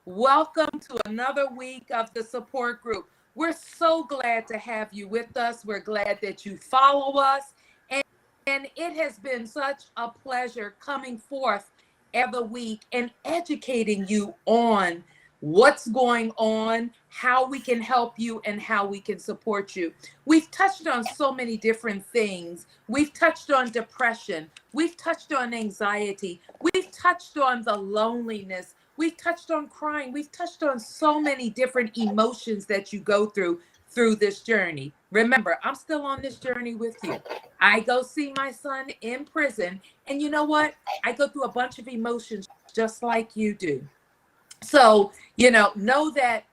Welcome to another week of the support group. We're so glad to have you with us. We're glad that you follow us. And it has been such a pleasure coming forth every week and educating you on what's going on, how we can help you, and how we can support you. We've touched on so many different things. We've touched on depression. We've touched on anxiety. We've touched on the loneliness. We've touched on crying. We've touched on so many different emotions that you go through this journey. Remember, I'm still on this journey with you. I go see my son in prison, and you know what? I go through a bunch of emotions just like you do. So, know that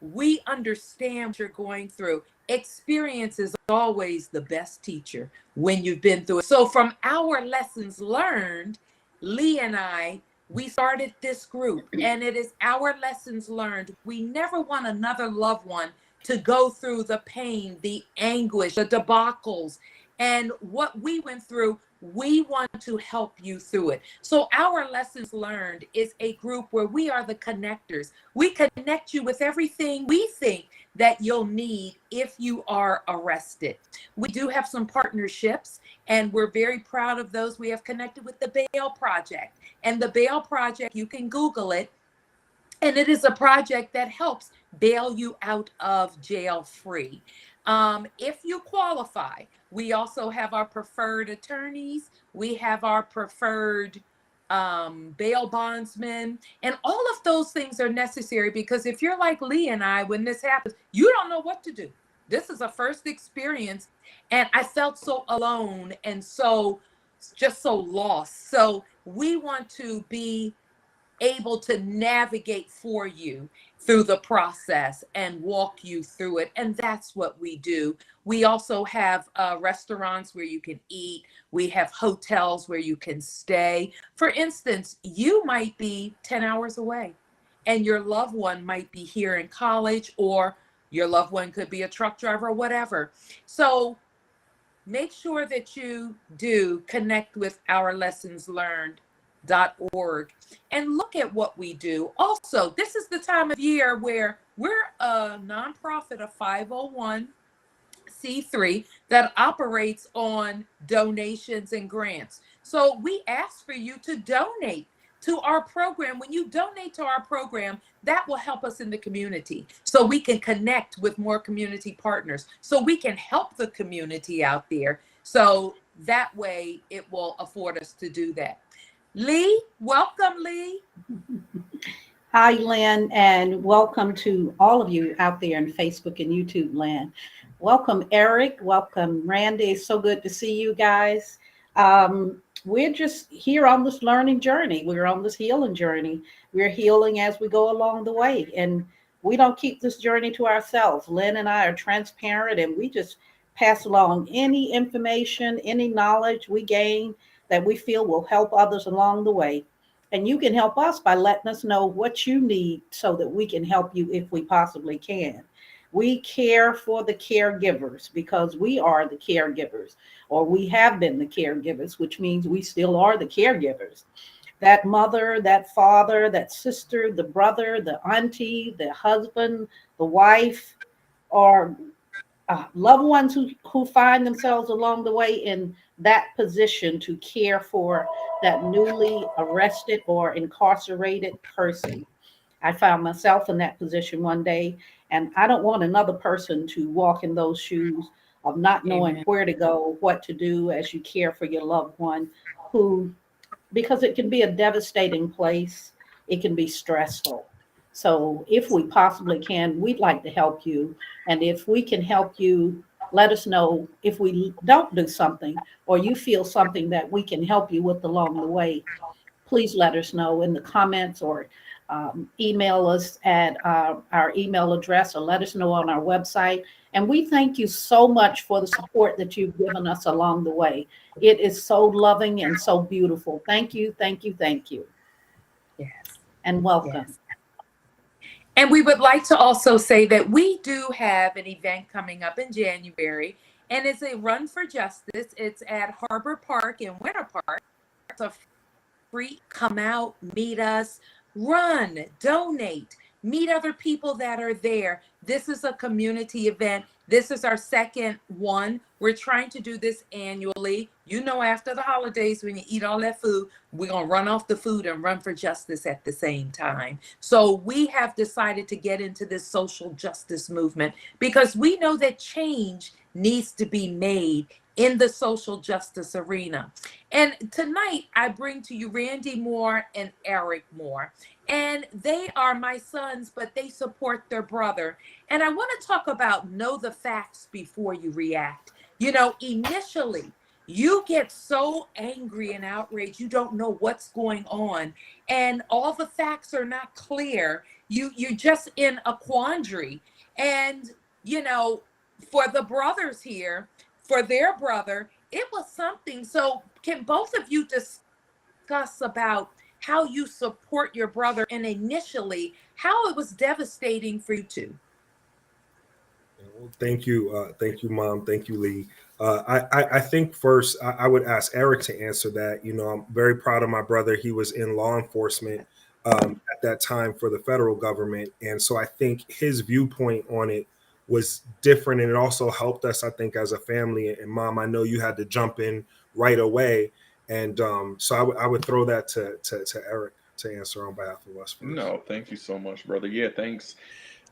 we understand what you're going through. Experience is always the best teacher when you've been through it. So, from our lessons learned, Lee and I, we started this group, and it is our lessons learned. We never want another loved one to go through the pain, the anguish, the debacles, and what we went through. We want to help you through it. So our lessons learned is a group where we are the connectors. We connect you with everything we think that you'll need if you are arrested. We do have some partnerships, and we're very proud of those. We have connected with the Bail Project. And the Bail Project, you can Google it, and it is a project that helps bail you out of jail free. If you qualify, we also have our preferred attorneys. We have our preferred bail bondsmen. And all of those things are necessary because if you're like Lee and I, when this happens, you don't know what to do. This is a first experience. And I felt so alone and just so lost. So we want to be able to navigate for you through the process and walk you through it. And that's what we do. We also have restaurants where you can eat. We have hotels where you can stay. For instance, you might be 10 hours away and your loved one might be here in college, or your loved one could be a truck driver or whatever. So make sure that you do connect with our lessons learned .org and look at what we do. Also, this is the time of year where we're a nonprofit, a 501c3 that operates on donations and grants. So we ask for you to donate to our program. When you donate to our program, that will help us in the community so we can connect with more community partners, so we can help the community out there. So that way it will afford us to do that. Lee, welcome, Lee. Hi, Lynn, and welcome to all of you out there in Facebook and YouTube land. Welcome, Eric. Welcome, Randy. It's so good to see you guys. We're just here on this learning journey. We're on this healing journey. We're healing as we go along the way, and we don't keep this journey to ourselves. Lynn and I are transparent, and we just pass along any information, any knowledge we gain that we feel will help others along the way. And you can help us by letting us know what you need so that we can help you if we possibly can. We care for the caregivers because we are the caregivers, or we have been the caregivers, which means we still are the caregivers. That mother, that father, that sister, the brother, the auntie, the husband, the wife, or loved ones who find themselves along the way in that position to care for that newly arrested or incarcerated person. I found myself in that position one day, and I don't want another person to walk in those shoes of not knowing Amen. where to go, what to do as you care for your loved one, because it can be a devastating place. It can be stressful. So if we possibly can, we'd like to help you. And if we can help you, let us know. If we don't do something, or you feel something that we can help you with along the way, please let us know in the comments, or email us at our email address, or let us know on our website. And we thank you so much for the support that you've given us along the way. It is so loving and so beautiful. Thank you, thank you, thank you. Yes. And welcome. Yes. And we would like to also say that we do have an event coming up in January, and it's a Run for Justice. It's at Harbor Park in Winter Park. It's a free, come out, meet us. run, donate, meet other people that are there. This is a community event. This is our second one. We're trying to do this annually. You know, after the holidays, when you eat all that food, we're going to run off the food and run for justice at the same time. So we have decided to get into this social justice movement because we know that change needs to be made in the social justice arena. And tonight I bring to you Randy Moore and Eric Moore. And they are my sons, but they support their brother. And I want to talk about know the facts before you react. You know, initially, you get so angry and outraged, you don't know what's going on. And all the facts are not clear. You're just in a quandary. And, you know, for the brothers here, for their brother, it was something. So can both of you discuss about how you support your brother and initially how it was devastating for you two? Well, thank you, Mom. Thank you, Lee. I think first I would ask Eric to answer that. You know, I'm very proud of my brother. He was in law enforcement at that time for the federal government, and so I think his viewpoint on it was different, and it also helped us, I think, as a family. And Mom, I know you had to jump in right away, and so I would throw that to Eric to answer on behalf of us first. No, thank you so much, brother. Yeah, thanks,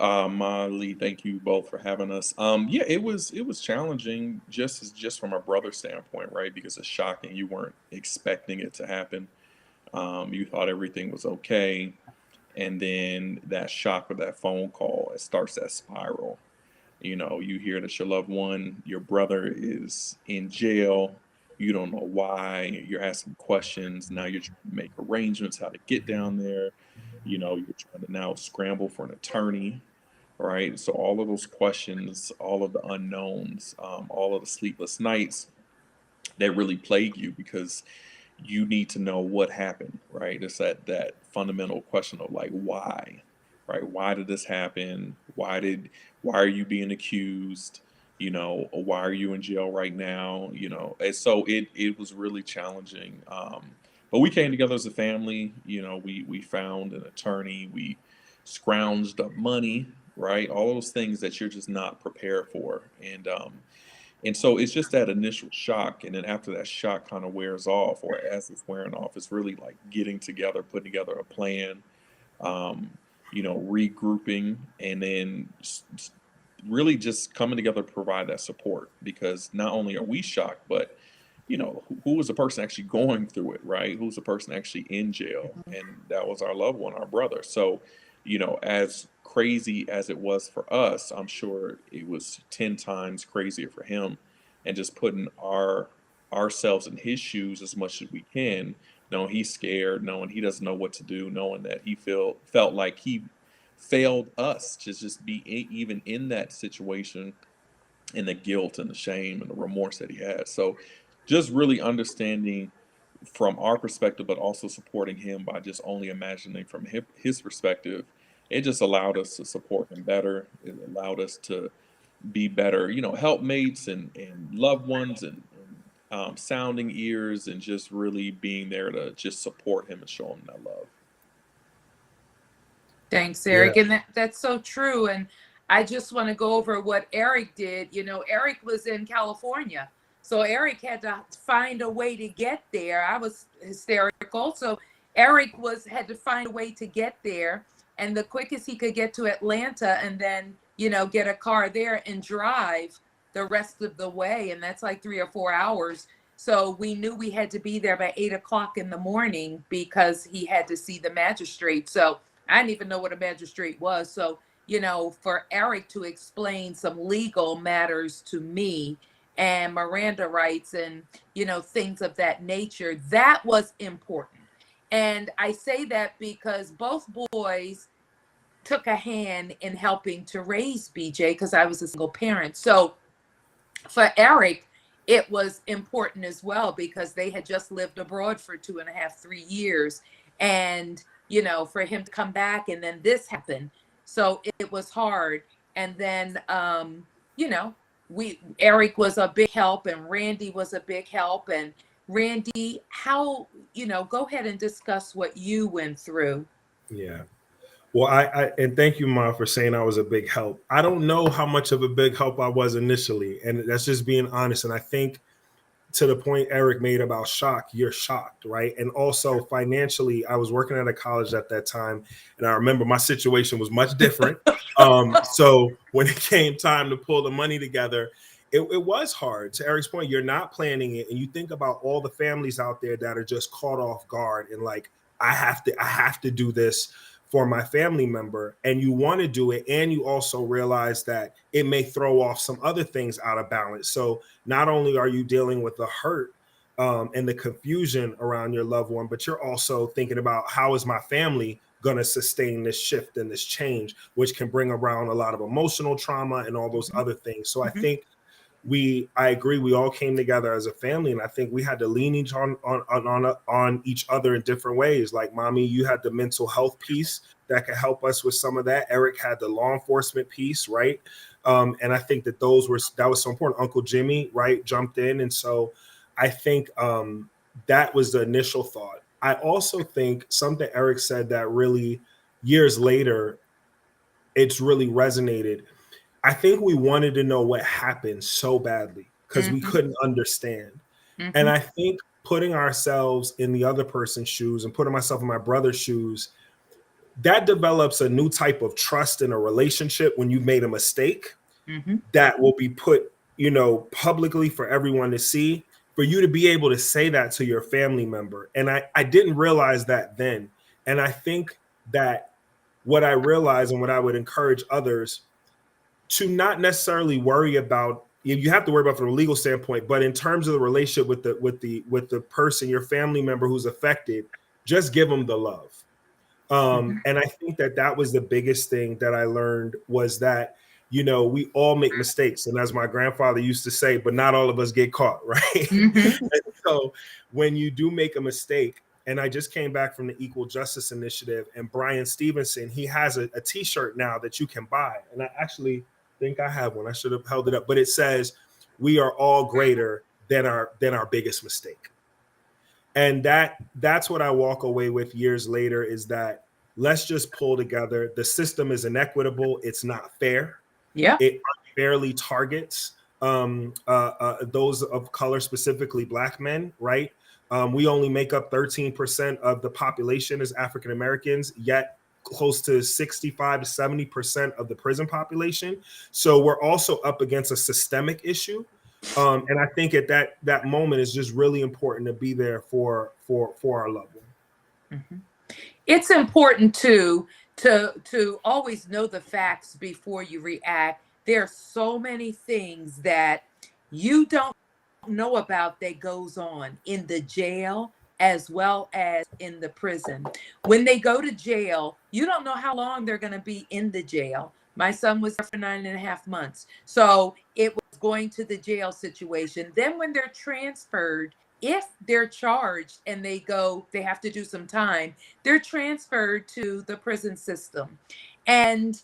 Lee. Thank you both for having us. Yeah, it was challenging just from a brother standpoint, right? Because it's shocking. You weren't expecting it to happen. You thought everything was okay, and then that shock of that phone call, it starts that spiral. You know, you hear that your loved one, your brother is in jail. You don't know why. You're asking questions. Now you're trying to make arrangements how to get down there. You know, you're trying to now scramble for an attorney, right? So all of those questions, all of the unknowns, all of the sleepless nights that really plague you because you need to know what happened, right? It's that fundamental question of like why, right? Why did this happen? Why are you being accused? You know, or why are you in jail right now? You know, and so it was really challenging. But we came together as a family. You know, we found an attorney. We scrounged up money, right? All those things that you're just not prepared for, and so it's just that initial shock. And then after that shock kind of wears off, or as it's wearing off, it's really like getting together, putting together a plan, um, you know, regrouping, and then really just coming together to provide that support. Because not only are we shocked, but, you know, who was the person actually going through it, right? Who's the person actually in jail? And that was our loved one, our brother. So, you know, as crazy as it was for us, I'm sure it was 10 times crazier for him. And just putting ourselves in his shoes as much as we can, knowing he's scared, knowing he doesn't know what to do, knowing that he felt like he failed us to just be even in that situation, and the guilt and the shame and the remorse that he had. So just really understanding from our perspective, but also supporting him by just only imagining from his perspective, it just allowed us to support him better. It allowed us to be better, you know, helpmates and loved ones, and sounding ears, and just really being there to just support him and show him that love. Thanks, Yeah. Eric. And that's so true. And I just want to go over what Eric did. You know, Eric was in California. So Eric had to find a way to get there. I was hysterical. So Eric had to find a way to get there. And the quickest he could get to Atlanta, and then, you know, get a car there and drive the rest of the way. And that's like 3 or 4 hours. So we knew we had to be there by 8 o'clock in the morning because he had to see the magistrate. So I didn't even know what a magistrate was. So, you know, for Eric to explain some legal matters to me and Miranda rights and, you know, things of that nature, that was important. And I say that because both boys took a hand in helping to raise BJ because I was a single parent. So for Eric, it was important as well because they had just lived abroad for 2.5, 3 years. And, you know, for him to come back and then this happened. So it was hard. And then, you know, Eric was a big help and Randy was a big help. And Randy, how, you know, go ahead and discuss what you went through. Yeah. Well, and thank you, Mom, for saying I was a big help. I don't know how much of a big help I was initially, and that's just being honest. And I think to the point Eric made about shock, you're shocked, right? And also financially, I was working at a college at that time, and I remember my situation was much different. So when it came time to pull the money together, it was hard. To Eric's point, you're not planning it, and you think about all the families out there that are just caught off guard and like, I have to do this for my family member, and you want to do it, and you also realize that it may throw off some other things out of balance. So not only are you dealing with the hurt and the confusion around your loved one, but you're also thinking about how is my family going to sustain this shift and this change, which can bring around a lot of emotional trauma and all those other things. So I think I agree, we all came together as a family, and I think we had to lean each on each other in different ways. Like, mommy, you had the mental health piece that could help us with some of that. Eric had the law enforcement piece, right? And I think that that was so important. Uncle Jimmy, right, jumped in, and so I think that was the initial thought. I also think something Eric said that really years later, it's really resonated. I think we wanted to know what happened so badly because we couldn't understand. And I think putting ourselves in the other person's shoes and putting myself in my brother's shoes, that develops a new type of trust in a relationship when you've made a mistake that will be put, publicly for everyone to see, for you to be able to say that to your family member. And I didn't realize that then. And I think that what I realized and what I would encourage others to not necessarily worry about, you have to worry about from a legal standpoint, but in terms of the relationship with the person, your family member who's affected, just give them the love. And I think that was the biggest thing that I learned, was that, we all make mistakes. And as my grandfather used to say, but not all of us get caught, right? And so when you do make a mistake, and I just came back from the Equal Justice Initiative, and Brian Stevenson, he has a t-shirt now that you can buy. And I actually think I have one. I should have held it up, but it says, "We are all greater than our biggest mistake." And that's what I walk away with years later, is that let's just pull together. The system is inequitable. It's not fair. Yeah. It unfairly targets those of color, specifically Black men, right? We only make up 13% of the population as African Americans, yet close to 65 to 70% of the prison population. So we're also up against a systemic issue. And I think at that moment is just really important to be there for our loved one. It's important to always know the facts before you react. There are so many things that you don't know about that goes on in the jail as well as in the prison. When they go to jail, you don't know how long they're going to be in the jail. My son was there for 9.5 months. So it was going to the jail situation. Then when they're transferred, if they're charged and they have to do some time, they're transferred to the prison system. And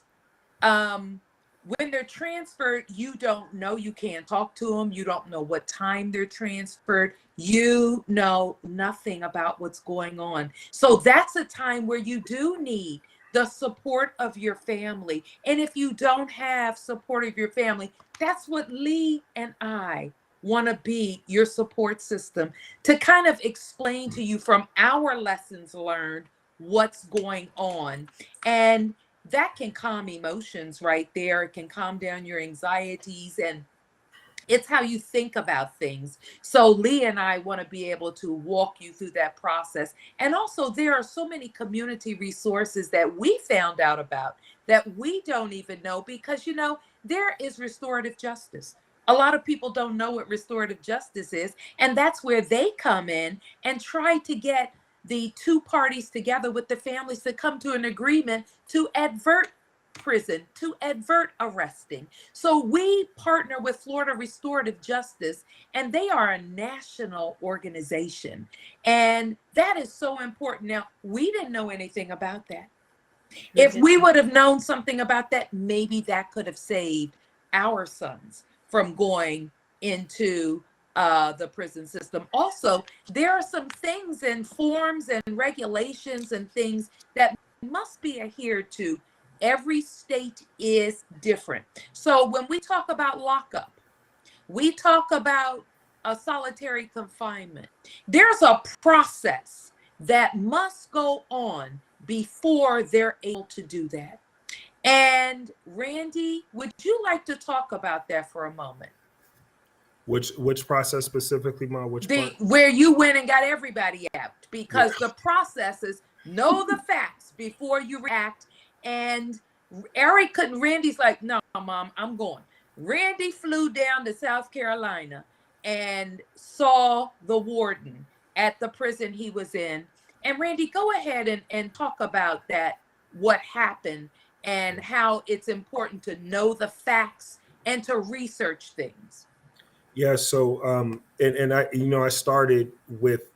when they're transferred, you don't know, you can't talk to them. You don't know what time they're transferred. You know nothing about what's going on. So that's a time where you do need the support of your family. And if you don't have support of your family, that's what Lee and I want to be, your support system, to kind of explain to you from our lessons learned what's going on. And that can calm emotions right there. It can calm down your anxieties, and it's how you think about things. So Lee and I want to be able to walk you through that process. And also, there are so many community resources that we found out about that we don't even know, because, there is restorative justice. A lot of people don't know what restorative justice is. And that's where they come in and try to get the two parties together with the families to come to an agreement to advert prison, to advert arresting. So we partner with Florida Restorative Justice, and they are a national organization. And that is so important. Now, we didn't know anything about that. If we would have known something about that, maybe that could have saved our sons from going into the prison system. Also, there are some things and forms and regulations and things that must be adhered to. Every state is different. So when we talk about lockup, we talk about a solitary confinement. There's a process that must go on before they're able to do that. And Randy, would you like to talk about that for a moment? Which process specifically, Ma? Which part? Where you went and got everybody out, because the process is know the facts before you react. And Randy's like, no, Mom, I'm going. Randy flew down to South Carolina and saw the warden at the prison he was in. And Randy, go ahead and talk about that, what happened, and how it's important to know the facts and to research things. Yeah, so and I, I started with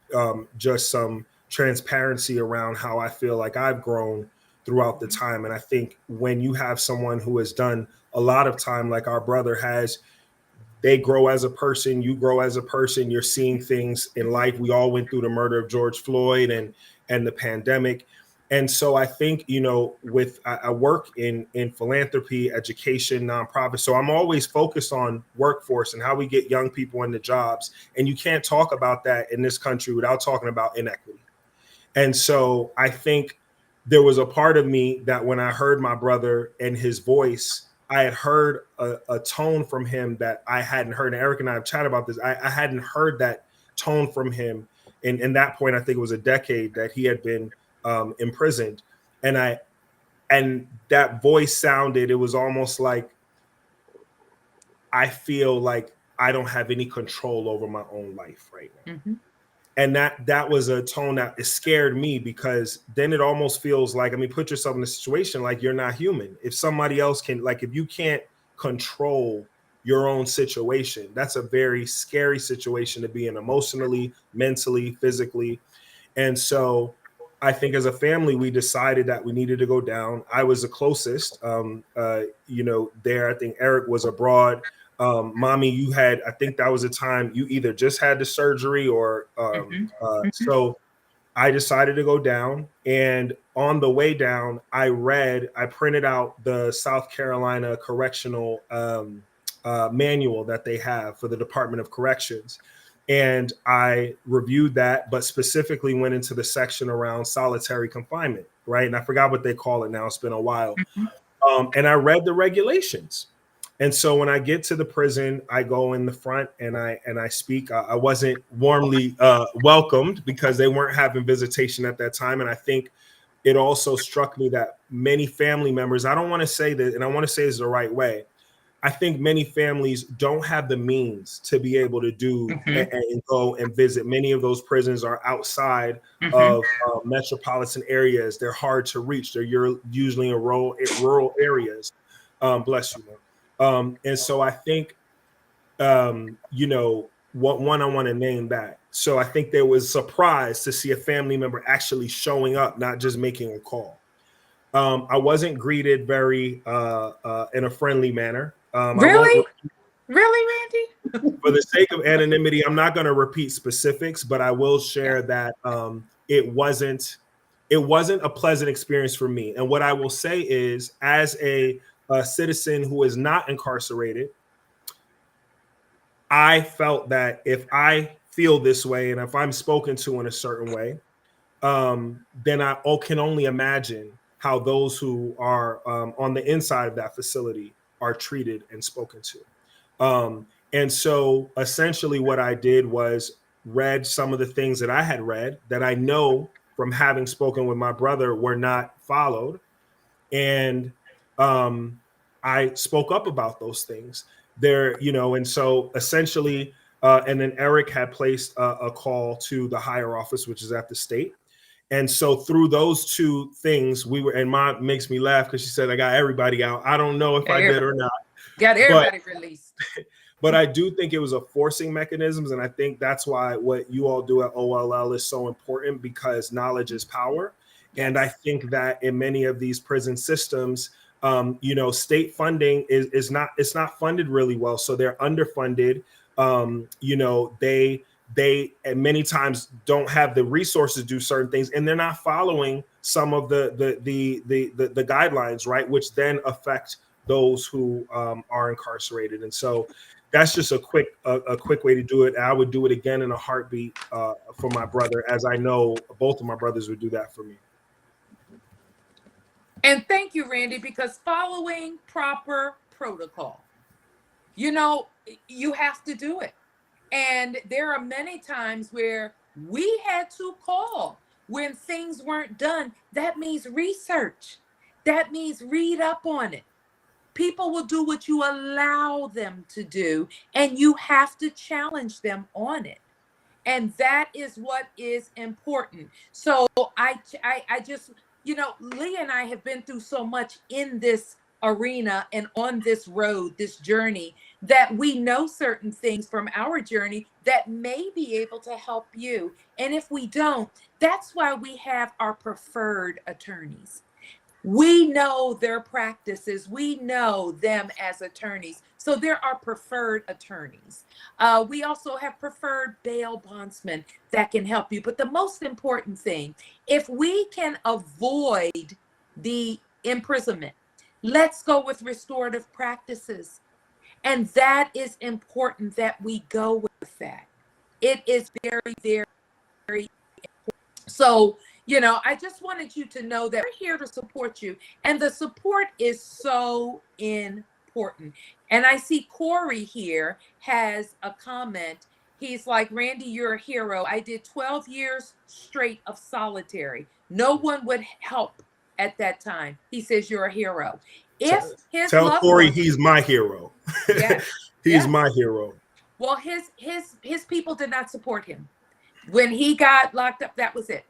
just some transparency around how I feel like I've grown throughout the time. And I think when you have someone who has done a lot of time, like our brother has, they grow as a person, you grow as a person, you're seeing things in life. We all went through the murder of George Floyd and the pandemic. And so I think, with I work in philanthropy, education, nonprofit. So I'm always focused on workforce and how we get young people into jobs. And you can't talk about that in this country without talking about inequity. And so I think there was a part of me that when I heard my brother and his voice, I had heard a tone from him that I hadn't heard. And Eric and I have chatted about this. I hadn't heard that tone from him. And in that point, I think it was a decade that he had been imprisoned. And that voice sounded, it was almost like, I feel like I don't have any control over my own life right now. Mm-hmm. And that was a tone that scared me, because then it almost feels like, put yourself in a situation like you're not human. If somebody else can, like, if you can't control your own situation, that's a very scary situation to be in, emotionally, mentally, physically. And so I think as a family, we decided that we needed to go down. I was the closest, there. I think Eric was abroad. Mommy, you had, I think that was a time you either just had the surgery or, so I decided to go down. And on the way down, I printed out the South Carolina correctional manual that they have for the Department of Corrections. And I reviewed that, but specifically went into the section around solitary confinement, right? And I forgot what they call it now. It's been a while. And I read the regulations. And so when I get to the prison, I go in the front and I speak. I wasn't warmly welcomed because they weren't having visitation at that time. And I think it also struck me that many family members, I don't want to say that, and I want to say this the right way, I think many families don't have the means to be able to do and go and visit. Many of those prisons are outside of metropolitan areas. They're hard to reach. They're usually in rural areas. Bless you, man. And so I think, I want to name that. So I think there was surprise to see a family member actually showing up, not just making a call. I wasn't greeted very in a friendly manner. Really, Randy? For the sake of anonymity, I'm not going to repeat specifics, but I will share that it wasn't a pleasant experience for me. And what I will say is, as a citizen who is not incarcerated, I felt that if I feel this way and if I'm spoken to in a certain way, then I can only imagine how those who are on the inside of that facility are treated and spoken to. And so essentially what I did was read some of the things that I had read that I know from having spoken with my brother were not followed. And I spoke up about those things there, and so essentially, and then Eric had placed a call to the higher office, which is at the state. And so through those two things, and Mom makes me laugh because she said, I got everybody out. I don't know if I did or not. Got everybody released. But I do think it was a forcing mechanisms. And I think that's why what you all do at OLL is so important, because knowledge is power. Yes. And I think that in many of these prison systems, state funding it's not funded really well. So they're underfunded. They many times don't have the resources to do certain things, and they're not following some of the guidelines, right, which then affect those who are incarcerated. And so that's just a quick way to do it. I would do it again in a heartbeat for my brother, as I know both of my brothers would do that for me. And thank you, Randy, because following proper protocol, you have to do it. And there are many times where we had to call when things weren't done. That means research. That means read up on it. People will do what you allow them to do, and you have to challenge them on it. And that is what is important. So I just, Lee and I have been through so much in this arena and on this road, this journey, that we know certain things from our journey that may be able to help you. And if we don't, that's why we have our preferred attorneys. We know their practices. We know them as attorneys. So there are preferred attorneys. We also have preferred bail bondsmen that can help you. But the most important thing, if we can avoid the imprisonment, let's go with restorative practices. And that is important that we go with that. It is very, very, very. So, I just wanted you to know that we're here to support you. And the support is so important. And I see Corey here has a comment. He's like, Randy, you're a hero. I did 12 years straight of solitary. No one would help at that time. He says, you're a hero. If his Tell loved Corey one, he's my hero. yes, He's yes. my hero. Well, his people did not support him. When he got locked up, that was it.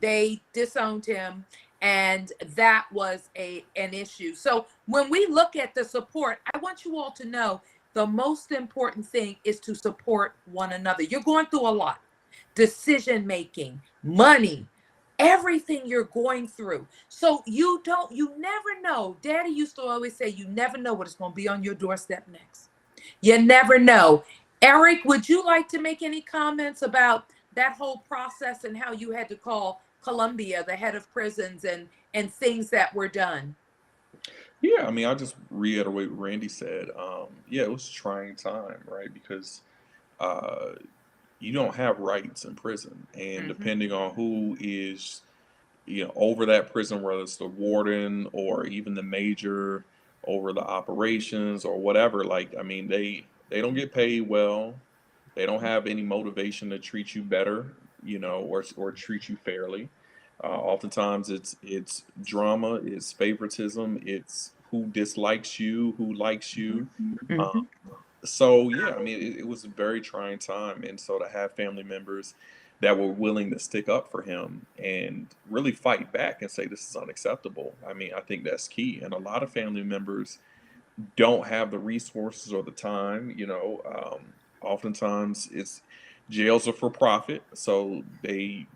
They disowned him, and that was an issue. So when we look at the support, I want you all to know the most important thing is to support one another. You're going through a lot. Decision making, money, everything you're going through. So you never know. Daddy used to always say, you never know what is going to be on your doorstep next. You never know. Eric, would you like to make any comments about that whole process and how you had to call Columbia, the head of prisons, and things that were done? Yeah, I mean, I'll just reiterate what Randy said. Yeah, it was a trying time, right? Because uh, you don't have rights in prison, and depending on who is, over that prison, whether it's the warden or even the major over the operations or whatever, like, I mean, they don't get paid well. They don't have any motivation to treat you better, or treat you fairly. Oftentimes, it's drama, it's favoritism, it's who dislikes you, who likes you. Um, so yeah, I mean, it was a very trying time, and so to have family members that were willing to stick up for him and really fight back and say this is unacceptable. I mean, I think that's key, and a lot of family members don't have the resources or the time. Oftentimes it's jails are for profit, so they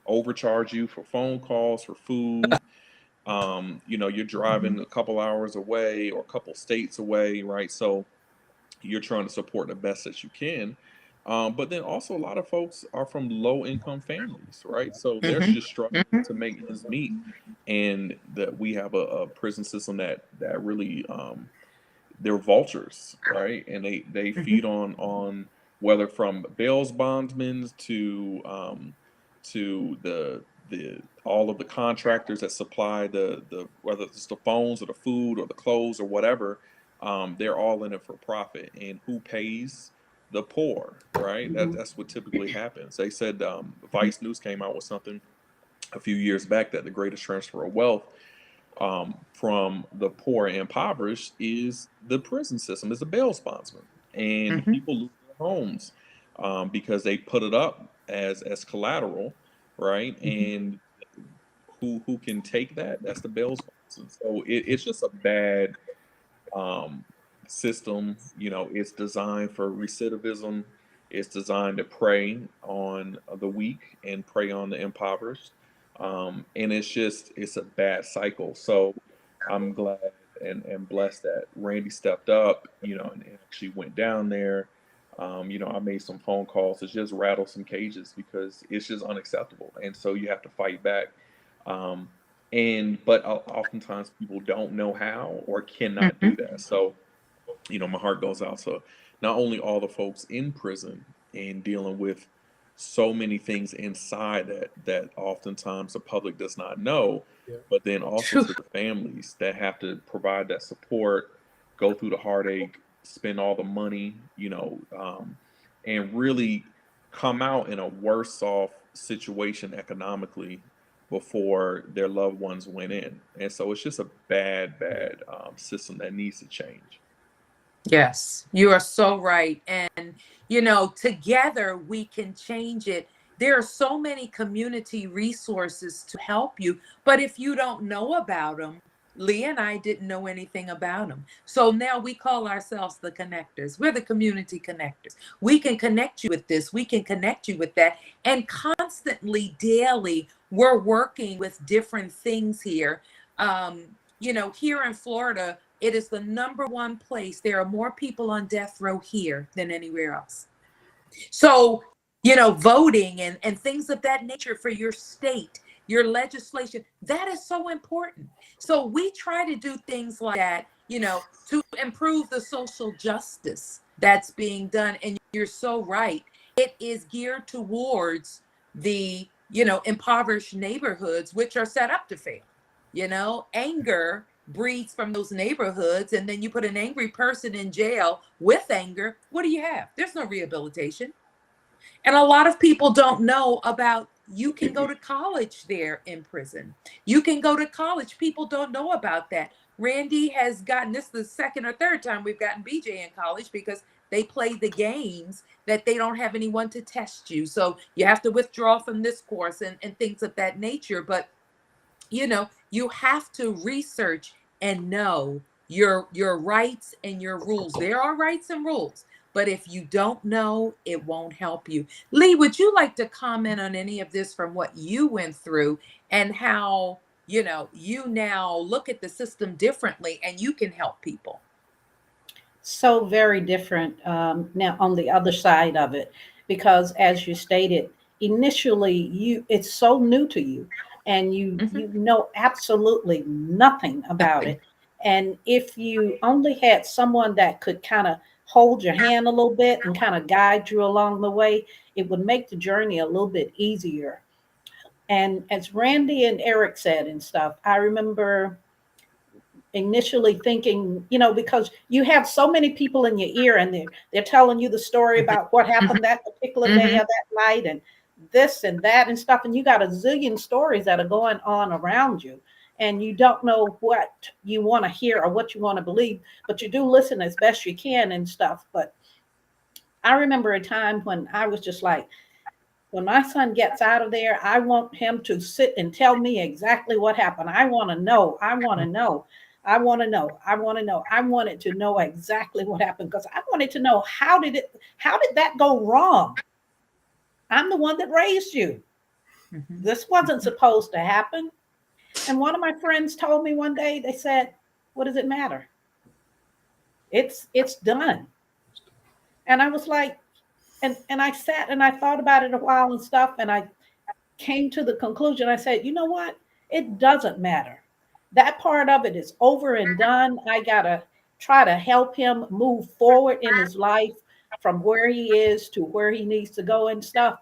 overcharge you for phone calls, for food. You're driving a couple hours away or a couple states away, right? So you're trying to support the best that you can. But then also a lot of folks are from low income families, right? So they're just struggling to make ends meet. And that we have a prison system that really they're vultures, right? And they feed on whether from bails bondsmen to the all of the contractors that supply the whether it's the phones or the food or the clothes or whatever, they're all in it for profit. And who pays? The poor, right? That's what typically happens. They said Vice News came out with something a few years back that the greatest transfer of wealth from the poor and impoverished is the prison system, is the bail bondsman, and people lose their homes because they put it up as collateral, right? And who can take that? That's the bail bondsman. So it's just a bad um, system. It's designed for recidivism. It's designed to prey on the weak and prey on the impoverished. And it's a bad cycle. So I'm glad and blessed that Randy stepped up, and actually went down there. I made some phone calls to just rattle some cages because it's just unacceptable. And so you have to fight back. Um, but oftentimes people don't know how or cannot Mhm. do that. So, my heart goes out to not only all the folks in prison and dealing with so many things inside that oftentimes the public does not know, Yeah. but then also Phew. to the families that have to provide that support, go through the heartache, spend all the money, and really come out in a worse off situation economically before their loved ones went in. And so it's just a bad system that needs to change. Yes, you are so right. And, together we can change it. There are so many community resources to help you. But if you don't know about them, Lee and I didn't know anything about them. So now we call ourselves the connectors. We're the community connectors. We can connect you with this, we can connect you with that. And constantly, daily, we're working with different things here. Here in Florida, it is the number one place. There are more people on death row here than anywhere else. So, voting and things of that nature for your state, your legislation, that is so important. So we try to do things like that, to improve the social justice that's being done. And you're so right. It is geared towards the, impoverished neighborhoods, which are set up to fail. Anger breeds from those neighborhoods, and then you put an angry person in jail with anger. What do you have? There's no rehabilitation. And a lot of people don't know about you can go to college there in prison. You can go to college. People don't know about that. Randy has gotten this the second or third time we've gotten BJ in college because they play the games that they don't have anyone to test you. So you have to withdraw from this course and things of that nature. But you have to research and know your rights and your rules. There are rights and rules, but if you don't know, it won't help you. Lee, would you like to comment on any of this from what you went through and how you now look at the system differently and you can help people? So very different now on the other side of it, because as you stated, initially it's so new to you, and you Hmm. know absolutely nothing about Nothing. it. And if you only had someone that could kind of hold your hand a little bit and kind of guide you along the way, it would make the journey a little bit easier. And as Randy and Eric said and stuff, I remember initially thinking, because you have so many people in your ear, and they're telling you the story Hmm. about what happened that particular day Hmm. or that night, and this and that and stuff, and you got a zillion stories that are going on around you, and you don't know what you want to hear or what you want to believe, but you do listen as best you can and stuff. But I remember a time when I was just like, when my son gets out of there, I want him to sit and tell me exactly what happened. I want to know. I want to know. I want to know. I want to know. I wanted to know exactly what happened, because I wanted to know how did that go wrong? I'm the one that raised you. Hmm. This wasn't supposed to happen. And one of my friends told me one day, they said, "What does it matter? It's done." And I was like, and I sat and I thought about it a while and stuff, and I came to the conclusion. I said, you know what? It doesn't matter. That part of it is over and done. I got to try to help him move forward in his life from where he is to where he needs to go and stuff.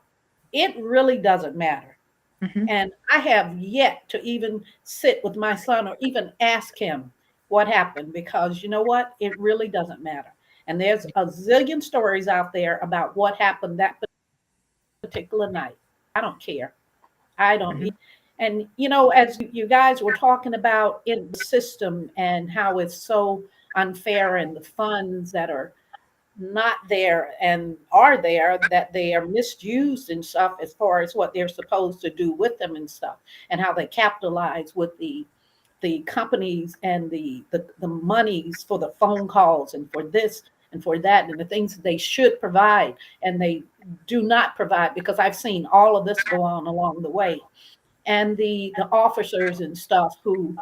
It really doesn't matter. Hmm. And I have yet to even sit with my son or even ask him what happened, because you know what? It really doesn't matter. And there's a zillion stories out there about what happened that particular night. I don't care. I don't. Hmm. And as you guys were talking about in the system and how it's so unfair, and the funds that are not there and are there, that they are misused and stuff as far as what they're supposed to do with them and stuff, and how they capitalize with the companies and the monies for the phone calls and for this and for that, and the things that they should provide and they do not provide, because I've seen all of this go on along the way. And the officers and stuff who,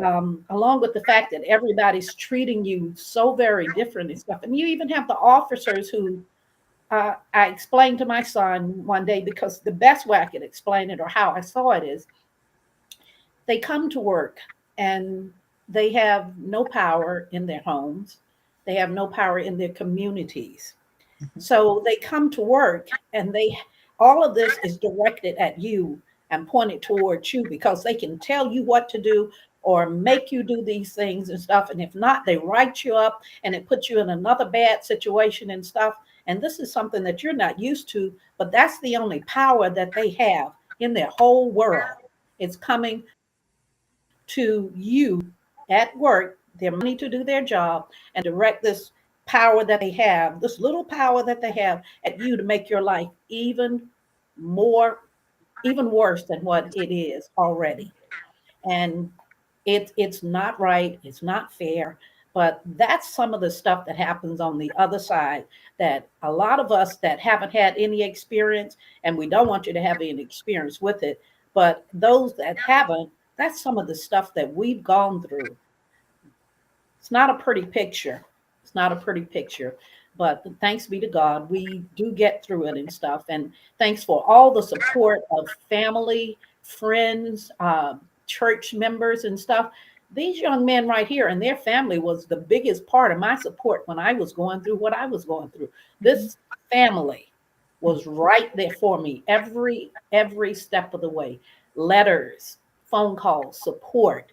along with the fact that everybody's treating you so very different and stuff, and you even have the officers who, I explained to my son one day, because the best way I could explain it or how I saw it is, they come to work and they have no power in their homes. They have no power in their communities. Mhm. So they come to work and all of this is directed at you and pointed towards you because they can tell you what to do or make you do these things and stuff. And if not, they write you up and it puts you in another bad situation and stuff. And this is something that you're not used to, but that's the only power that they have in their whole world. It's coming to you at work, their money to do their job, and direct this power that they have, this little power that they have at you to make your life more, even worse than what it is already. And it's not right, it's not fair, but that's some of the stuff that happens on the other side that a lot of us that haven't had any experience, and we don't want you to have any experience with it, but those that haven't, that's some of the stuff that we've gone through. It's not a pretty picture. It's not a pretty picture, but thanks be to God, we do get through it and stuff. And thanks for all the support of family, friends, church members, and stuff. These young men right here and their family was the biggest part of my support when I was going through what I was going through. This family was right there for me every step of the way. Letters, phone calls, support,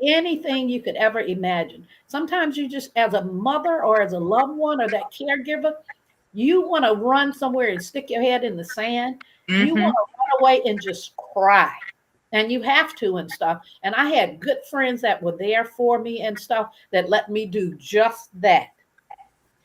anything you could ever imagine. Sometimes you just, as a mother or as a loved one or that caregiver, you want to run somewhere and stick your head in the sand. You want Mhm. to run away and just cry. And you have to and stuff. And I had good friends that were there for me and stuff that let me do just that.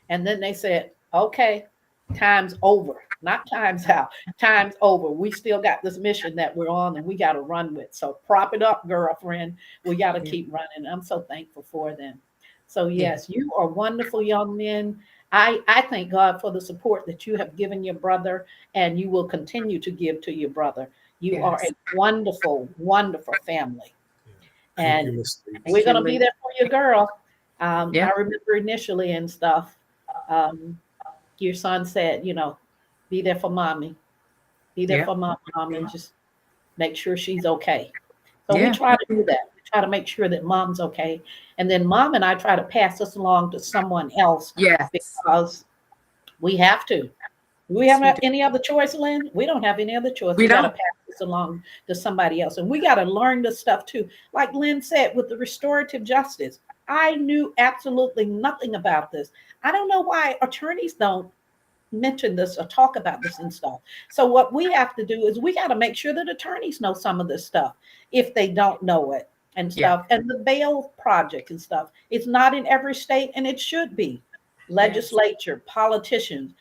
And then they said, okay, time's over. Not time's out, time's over. We still got this mission that we're on and we got to run with. So prop it up, girlfriend. We got to Yeah. keep running. I'm so thankful for them. So, Yeah. yes, you are wonderful young men. I thank God for the support that you have given your brother and you will continue to give to your brother. You are Yes. a wonderful, wonderful family. Yeah. Thank you, And Miss Lee. we're Thank you, going to be Lee. there for your girl. Yeah. I remember initially and stuff. Um, your son said, be there for mommy, be there Yeah. for my mom, and just make sure she's okay. So we Yeah. try to do that. We try to make sure that mom's okay. And then mom and I try to pass this along to someone else Yes. because we have to. Do we Yes, we have do. any other choice, Lynn? We don't have any other choice. We We got to don't. pass this along to somebody else. And we got to learn this stuff too. Like Lynn said, with the restorative justice, I knew absolutely nothing about this. I don't know why attorneys don't mention this or talk about this and stuff. So what we have to do is we got to make sure that attorneys know some of this stuff if they don't know it and Yeah. stuff. And the bail project and stuff, it's not in every state and it should be. Yes. Legislature, politicians,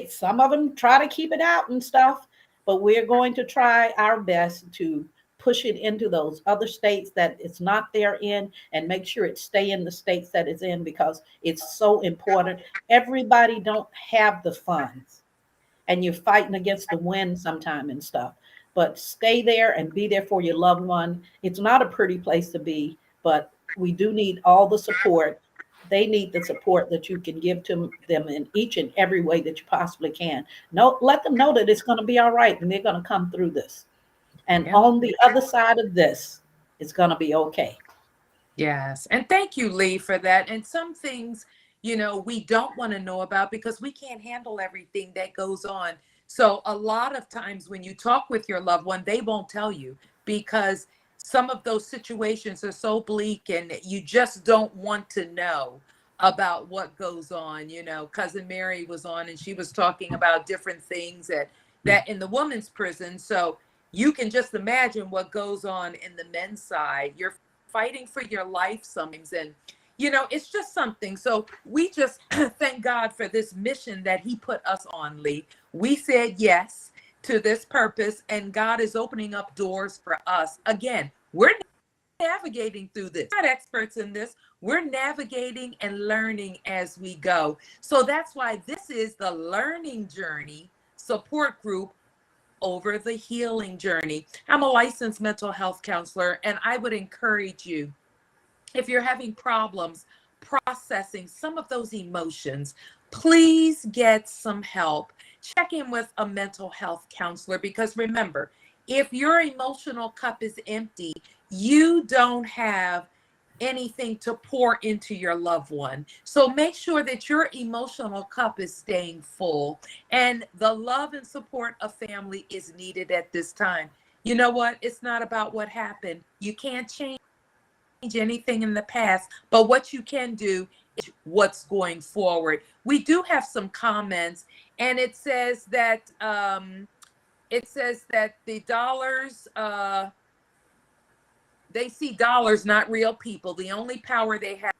some of them try to keep it out and stuff, but we're going to try our best to push it into those other states that it's not there in and make sure it stay in the states that it's in because it's so important. Everybody don't have the funds and you're fighting against the wind sometime and stuff, but stay there and be there for your loved one. It's not a pretty place to be, but we do need all the support. They need the support that you can give to them in each and every way that you possibly can. No, let them know that it's going to be all right and they're going to come through this, and Yeah. on the other side of this it's going to be okay. Yes. And thank you, Lee, for that. And some things, we don't want to know about because we can't handle everything that goes on. So a lot of times when you talk with your loved one, they won't tell you because some of those situations are so bleak and you just don't want to know about what goes on. Cousin Mary was on and she was talking about different things that in the woman's prison. So you can just imagine what goes on in the men's side. You're fighting for your life sometimes, and it's just something. So we just thank God for this mission that he put us on, Lee. We said yes to this purpose and God is opening up doors for us. Again, we're navigating through this. We're not experts in this. We're navigating and learning as we go. So that's why this is the learning journey support group over the healing journey. I'm a licensed mental health counselor, and I would encourage you, if you're having problems processing some of those emotions, please get some help. Check in with a mental health counselor because remember, if your emotional cup is empty, you don't have anything to pour into your loved one. So make sure that your emotional cup is staying full, and the love and support of family is needed at this time. You know what? It's not about what happened. You can't change anything in the past, but what you can do is what's going forward. We do have some comments, and it says that the dollars they see dollars, not real people. The only power they have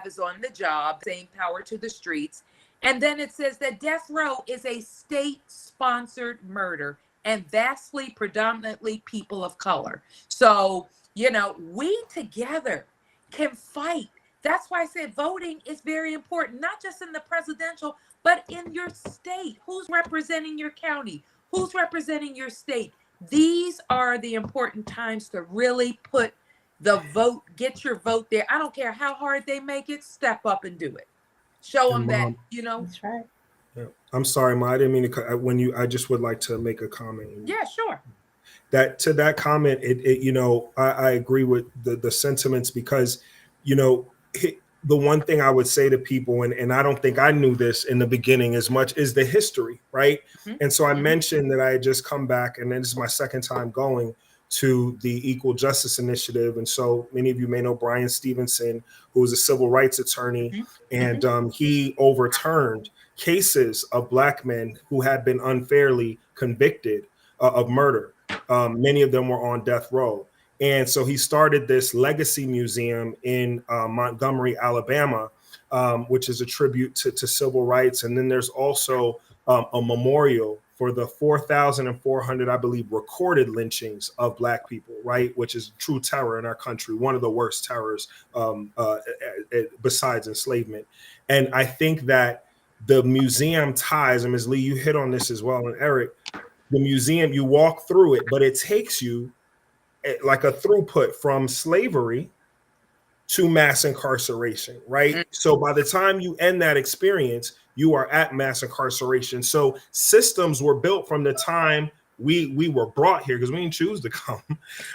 is on the job, same power to the streets. And then it says that death row is a state-sponsored murder, and vastly predominantly people of color. So, we together can fight. That's why I said voting is very important, not just in the presidential, but in your state. Who's representing your county? Who's representing your state? These are the important times to really put the vote, get your vote there. I don't care how hard they make it, step up and do it. Show them that, That's right. Yeah. I'm sorry, Ma. I didn't mean to. I just would like to make a comment. Yeah, sure. To that comment, I agree with the sentiments, because, the one thing I would say to people, and I don't think I knew this in the beginning as much, is the history, right? Mm-hmm. And so I mentioned that I had just come back, and this is my second time going to the Equal Justice Initiative. And so many of you may know Brian Stevenson, who was a civil rights attorney, Mm-hmm. and he overturned cases of Black men who had been unfairly convicted of murder. Many of them were on death row. And so he started this legacy museum in Montgomery, Alabama, which is a tribute to civil rights. And then there's also a memorial for the 4,400, I believe, recorded lynchings of Black people, right? Which is true terror in our country, one of the worst terrors besides enslavement. And I think that the museum ties, and Ms. Lee, you hit on this as well, and Eric, the museum, you walk through it, but it takes you like a throughput from slavery to mass incarceration, right? Mm-hmm. So by the time you end that experience, you are at mass incarceration. So systems were built from the time we were brought here, because we didn't choose to come,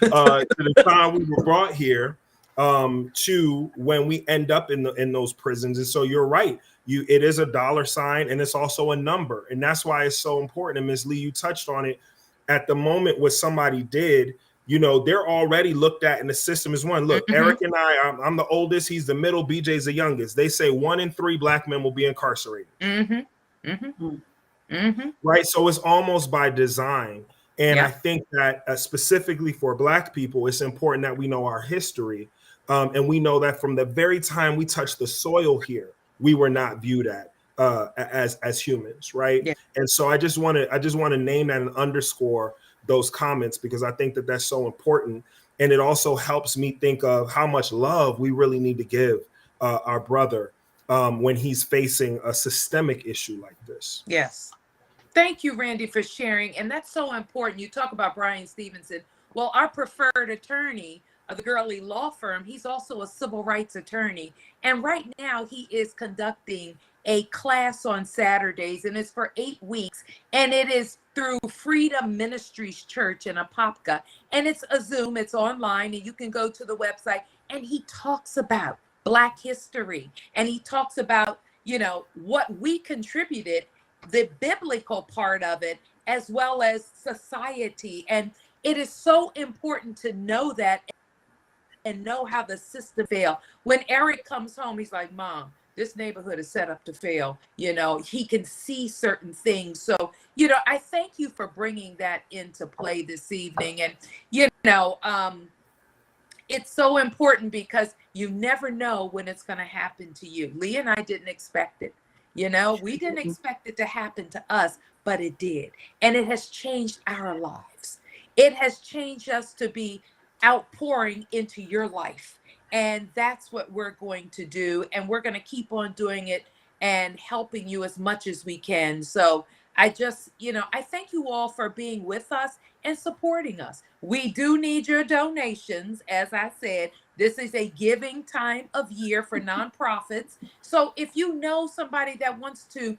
to the time we were brought here, to when we end up in those prisons. And so you're right. It is a dollar sign, and it's also a number. And that's why it's so important. And Ms. Lee, you touched on it. At the moment what somebody did, they're already looked at in the system as one. Look, Mm-hmm. Eric and I'm the oldest, he's the middle, BJ's the youngest. They say 1 in 3 Black men will be incarcerated. Mm-hmm. Mm-hmm. Mm-hmm. Right? So it's almost by design. And Yeah. I think that specifically for Black people, it's important that we know our history. And we know that from the very time we touched the soil here, we were not viewed as humans, right? Yeah. And so I just want to name that and underscore those comments, because I think that that's so important. And it also helps me think of how much love we really need to give our brother when he's facing a systemic issue like this. Yes. Thank you, Randy, for sharing. And that's so important. You talk about Brian Stevenson. Well, our preferred attorney of the Gurley Law Firm, he's also a civil rights attorney. And right now he is conducting a class on Saturdays, and it's for 8 weeks. And it is through Freedom Ministries Church in Apopka. And it's a Zoom, it's online, and you can go to the website. And he talks about Black history. And he talks about, what we contributed, the biblical part of it, as well as society. And it is so important to know that and know how the system failed. When Eric comes home, he's like, Mom, this neighborhood is set up to fail. He can see certain things. So, I thank you for bringing that into play this evening. And, it's so important because you never know when it's going to happen to you. Lee and I didn't expect it. We didn't expect it to happen to us, but it did. And it has changed our lives. It has changed us to be outpouring into your life. And that's what we're going to do. And we're going to keep on doing it and helping you as much as we can. So I just, I thank you all for being with us and supporting us. We do need your donations. As I said, this is a giving time of year for nonprofits. So if you know somebody that wants to,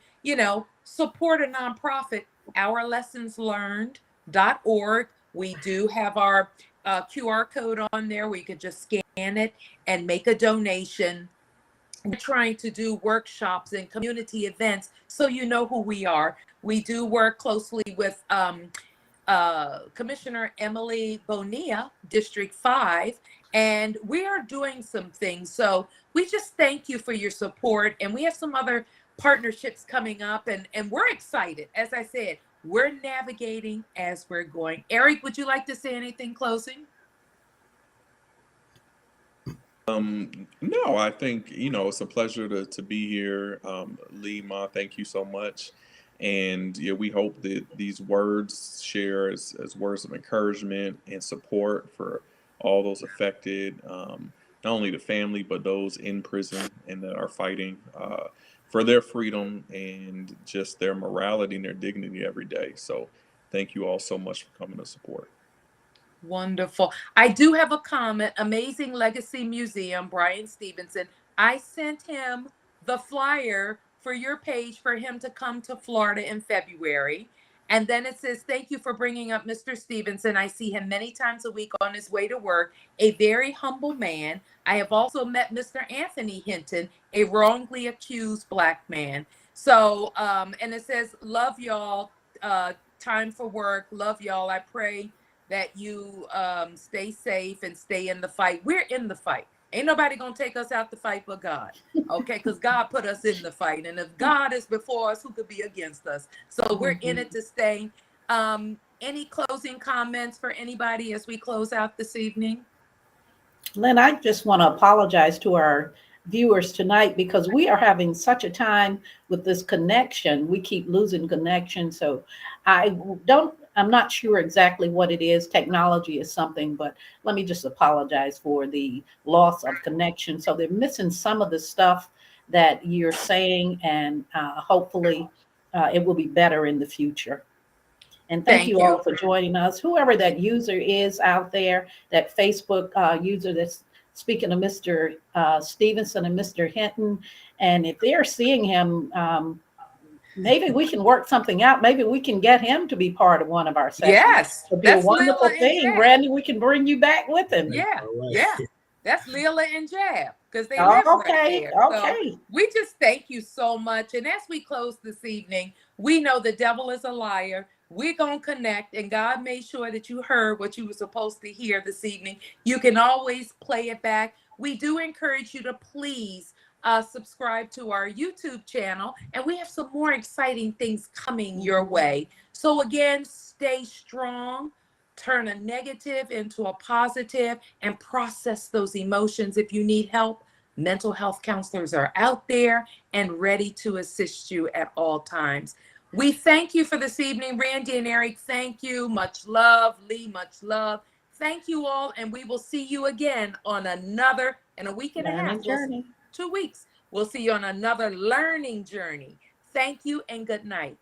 support a nonprofit, ourlessonslearned.org. We do have our QR code on there where you can just scan it and make a donation. We're trying to do workshops and community events so you know who we are. We do work closely with Commissioner Emily Bonilla, District 5, and we are doing some things. So we just thank you for your support, and we have some other partnerships coming up, and we're excited. As I said, we're navigating as we're going. Eric, would you like to say anything closing? No, I think, it's a pleasure to be here. Lee, Ma, thank you so much. And yeah, we hope that these words share as words of encouragement and support for all those affected, not only the family, but those in prison and that are fighting for their freedom and just their morality and their dignity every day. So thank you all so much for coming to support. Wonderful. I do have a comment. Amazing Legacy Museum, Brian Stevenson. I sent him the flyer for your page for him to come to Florida in February. And then it says, thank you for bringing up Mr. Stevenson. I see him many times a week on his way to work, a very humble man. I have also met Mr. Anthony Hinton, a wrongly accused Black man. So, and it says, love y'all, time for work. Love y'all. I pray that you stay safe and stay in the fight. We're in the fight. Ain't nobody gonna take us out the fight but God. Okay, because God put us in the fight. And if God is before us, who could be against us? So we're in it to stay. Any closing comments for anybody as we close out this evening? Lynn, I just want to apologize to our viewers tonight because we are having such a time with this connection. We keep losing connection. So I'm not sure exactly what it is. Technology is something, but let me just apologize for the loss of connection. So they're missing some of the stuff that you're saying, and hopefully it will be better in the future. And thank Thank you all you. for joining us. Whoever that user is out there, that Facebook user that's speaking to Mr. Stevenson and Mr. Hinton, and if they're seeing him, maybe we can work something out. Maybe we can get him to be part of one of our sessions. Yes, It'll be a that's Lila wonderful and thing. Jab. Randy, we can bring you back with him. Yeah, All right. yeah. That's Lila and Jab because they live Oh, right okay, there. So okay. we just thank you so much. And as we close this evening, we know the devil is a liar. We're going to connect, and God made sure that you heard what you were supposed to hear this evening. You can always play it back. We do encourage you to please subscribe to our YouTube channel, and we have some more exciting things coming your way. So again, stay strong. Turn a negative into a positive and process those emotions. If you need help, mental health counselors are out there and ready to assist you at all times. We thank you for this evening. Randy and Eric, thank you. Much love. Lee, much love. Thank you all, and we will see you again on another, in a week and a half, Learning journey. 2 weeks. We'll see you on another learning journey. Thank you and good night.